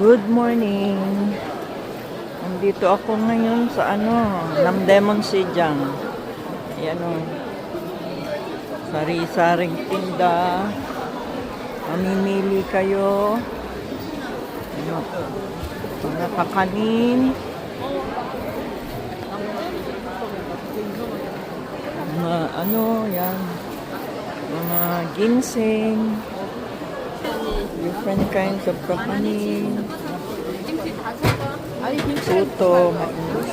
Good morning. Nandito ako ngayon sa Namdemon Sijang. Ayan o. Sari-saring tinda. Mamimili kayo. Ano? Mga kakanin. Mga yan. Mga ginseng. Different kinds of kakanin. Puto, mais.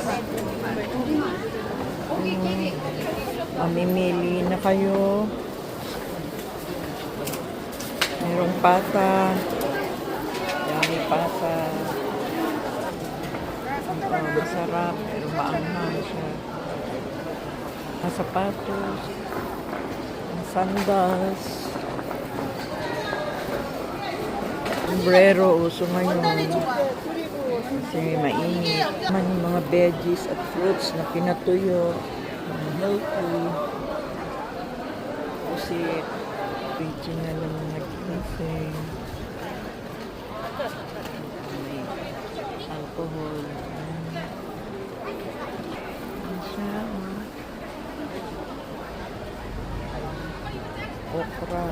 Mamimili na kayo. Merong pata. Yummy pata. Masarap, pero maanghang siya. Sapatos. Sandals. Sombrero, uso ngayon. Kasi mainit. Mga veggies at fruits na pinatuyo. Healthy. Kasi preaching na ng mga ginseng. May alcohol. Ayan siya. Okra.